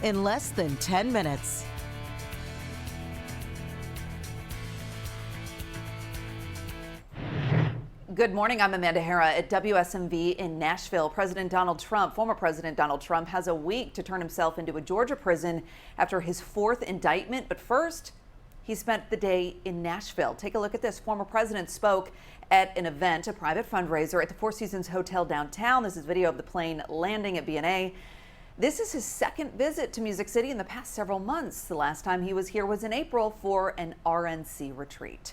in less than 10 minutes. Good morning. I'm Amanda Hara at WSMV in Nashville. Former President Donald Trump has a week to turn himself into a Georgia prison after his 4th indictment. But first, he spent the day in Nashville. Take a look at this. Former president spoke at an event, a private fundraiser at the Four Seasons Hotel downtown. This is video of the plane landing at B&A. This is his 2nd visit to Music City in the past several months. The last time he was here was in April for an RNC retreat.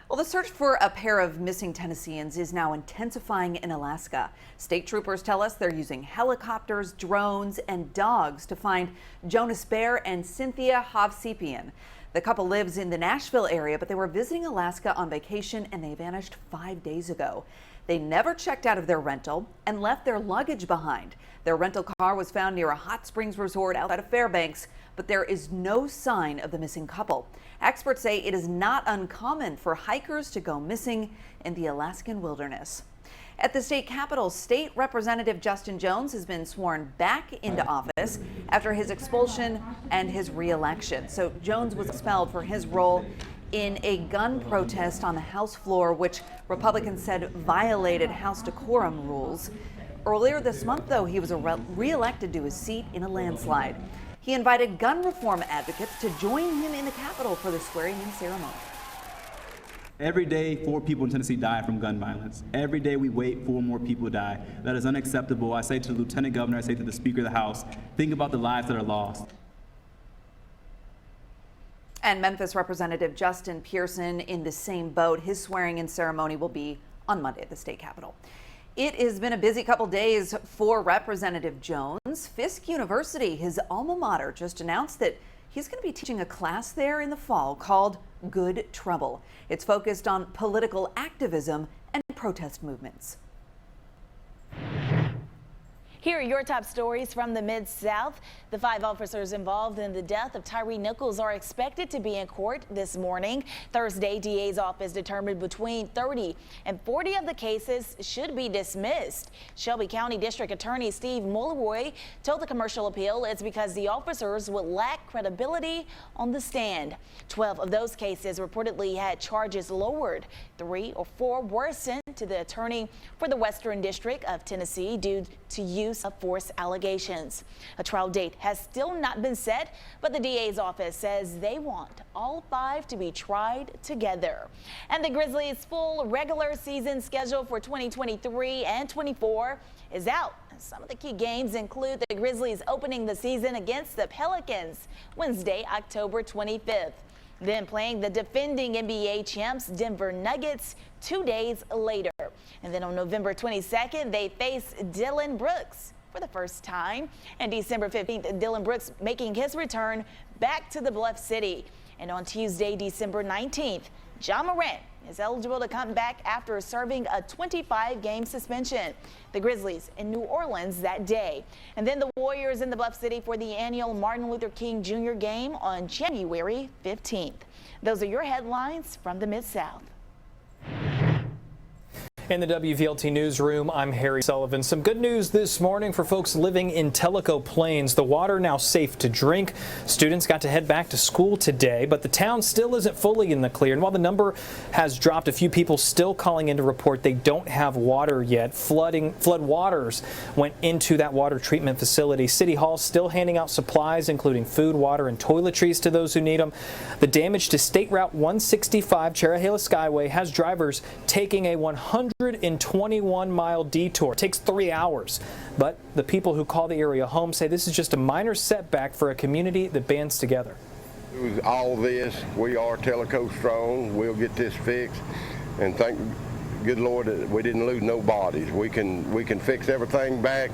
Well, the search for a pair of missing Tennesseans is now intensifying in Alaska. State troopers tell us they're using helicopters, drones, and dogs to find Jonas Baer and Cynthia Hovsepian. The couple lives in the Nashville area, but they were visiting Alaska on vacation and they vanished 5 days ago. They never checked out of their rental and left their luggage behind. Their rental car was found near a hot springs resort outside of Fairbanks, but there is no sign of the missing couple. Experts say it is not uncommon for hikers to go missing in the Alaskan wilderness. At the state capitol, State Representative Justin Jones has been sworn back into office after his expulsion and his re-election. So Jones was expelled for his role in a gun protest on the House floor, which Republicans said violated House decorum rules. Earlier this month, though, he was re-elected to his seat in a landslide. He invited gun reform advocates to join him in the Capitol for the swearing-in ceremony. Every day, 4 people in Tennessee die from gun violence. Every day we wait, 4 more people die. That is unacceptable. I say to the Lieutenant Governor, I say to the Speaker of the House, think about the lives that are lost. And Memphis Representative Justin Pearson in the same boat. His swearing-in ceremony will be on Monday at the state capitol. It has been a busy couple days for Representative Jones. Fisk University, his alma mater, just announced that he's going to be teaching a class there in the fall called Good Trouble. It's focused on political activism and protest movements. Here are your top stories from the Mid-South. The 5 officers involved in the death of Tyree Nichols are expected to be in court this morning. Thursday, DA's office determined between 30 and 40 of the cases should be dismissed. Shelby County District Attorney Steve Mulroy told the Commercial Appeal it's because the officers would lack credibility on the stand. 12 of those cases reportedly had charges lowered. 3 or 4 were sent to the attorney for the Western District of Tennessee due to use of force allegations. A trial date has still not been set, but the DA's office says they want all 5 to be tried together. And the Grizzlies' full regular season schedule for 2023 and 24 is out. Some of the key games include the Grizzlies opening the season against the Pelicans Wednesday, October 25th. Then playing the defending NBA champs Denver Nuggets 2 days later. And then on November 22nd, they face Dillon Brooks for the first time. And December 15th, Dillon Brooks making his return back to the Bluff City. And on Tuesday, December 19th, Ja Morant is eligible to come back after serving a 25-game suspension. The Grizzlies in New Orleans that day. And then the Warriors in the Bluff City for the annual Martin Luther King Jr. game on January 15th. Those are your headlines from the Mid-South. In the WVLT newsroom, I'm Harry Sullivan. Some good news this morning for folks living in Tellico Plains. The water now safe to drink. Students got to head back to school today, but the town still isn't fully in the clear. And while the number has dropped, a few people still calling in to report they don't have water yet. Flood waters went into that water treatment facility. City Hall still handing out supplies, including food, water, and toiletries to those who need them. The damage to State Route 165 Cherahela Skyway has drivers taking a 121-mile detour. It takes 3 hours. But the people who call the area home say this is just a minor setback for a community that bands together. Through all this, we are Tellico strong. We'll get this fixed, and thank good Lord that we didn't lose no bodies. We can fix everything back.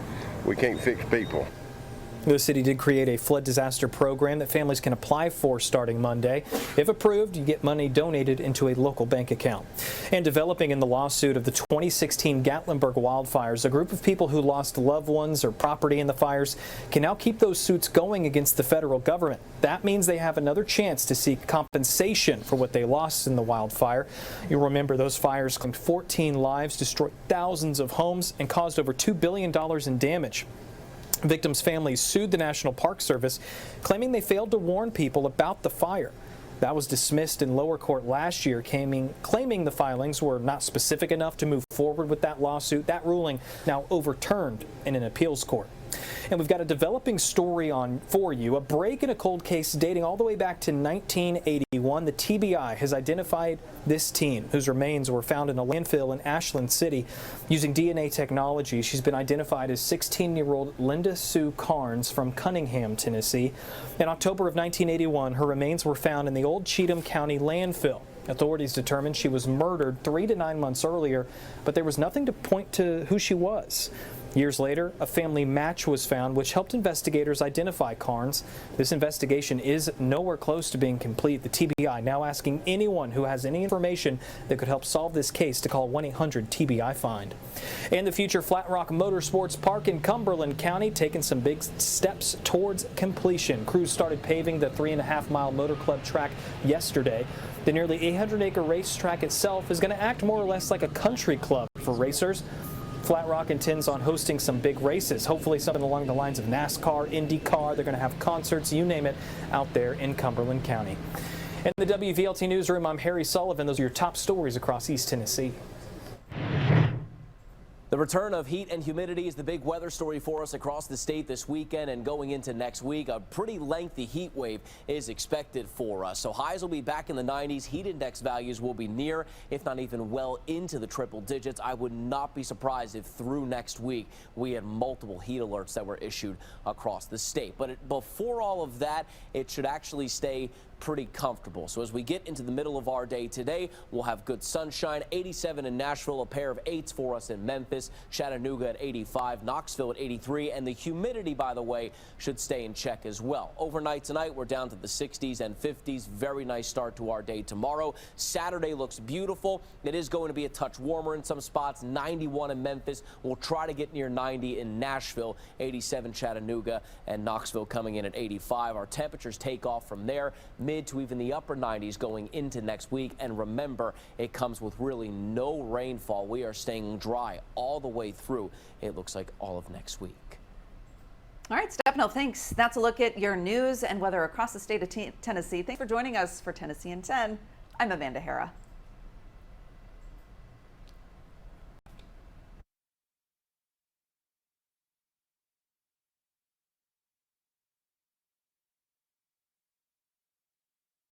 We can't fix people. The city did create a flood disaster program that families can apply for starting Monday. If approved, you get money donated into a local bank account. And developing in the lawsuit of the 2016 Gatlinburg wildfires, a group of people who lost loved ones or property in the fires can now keep those suits going against the federal government. That means they have another chance to seek compensation for what they lost in the wildfire. You'll remember those fires claimed 14 lives, destroyed thousands of homes, and caused over $2 billion in damage. Victims' families sued the National Park Service, claiming they failed to warn people about the fire. That was dismissed in lower court last year, claiming the filings were not specific enough to move forward with that lawsuit. That ruling now overturned in an appeals court. And we've got a developing story for you, a break in a cold case dating all the way back to 1981. The TBI has identified this teen whose remains were found in a landfill in Ashland City. Using DNA technology, she's been identified as 16-year-old Linda Sue Carnes from Cunningham, Tennessee. In October of 1981, her remains were found in the old Cheatham County landfill. Authorities determined she was murdered 3 to 9 months earlier, but there was nothing to point to who she was. Years later, a family match was found, which helped investigators identify Carnes. This investigation is nowhere close to being complete. The TBI now asking anyone who has any information that could help solve this case to call 1-800-TBI-FIND. And the future Flat Rock Motorsports Park in Cumberland County taking some big steps towards completion. Crews started paving the 3.5-mile Motor Club track yesterday. The nearly 800-acre racetrack itself is going to act more or less like a country club for racers. Flat Rock intends on hosting some big races, hopefully something along the lines of NASCAR, IndyCar. They're going to have concerts, you name it, out there in Cumberland County. In the WVLT Newsroom, I'm Harry Sullivan. Those are your top stories across East Tennessee. The return of heat and humidity is the big weather story for us across the state this weekend and going into next week. A pretty lengthy heat wave is expected for us. So highs will be back in the 90s. Heat index values will be near, if not even well into the triple digits. I would not be surprised if through next week we had multiple heat alerts that were issued across the state. But before all of that, it should actually stay pretty comfortable. So as we get into the middle of our day today, we'll have good sunshine. 87 in Nashville, a pair of 8s for us in Memphis, Chattanooga at 85, Knoxville at 83, and the humidity, by the way, should stay in check as well. Overnight tonight, we're down to the 60s and 50s. Very nice start to our day tomorrow. Saturday looks beautiful. It is going to be a touch warmer in some spots. 91 in Memphis. We'll try to get near 90 in Nashville, 87 Chattanooga, and Knoxville coming in at 85. Our temperatures take off from there, mid to even the upper 90s going into next week. And remember, it comes with really no rainfall. We are staying dry all the way through, it looks like, all of next week. All right, Stefano, thanks. That's a look at your news and weather across the state of Tennessee. Thanks for joining us for Tennessee in 10. I'm Amanda Hara.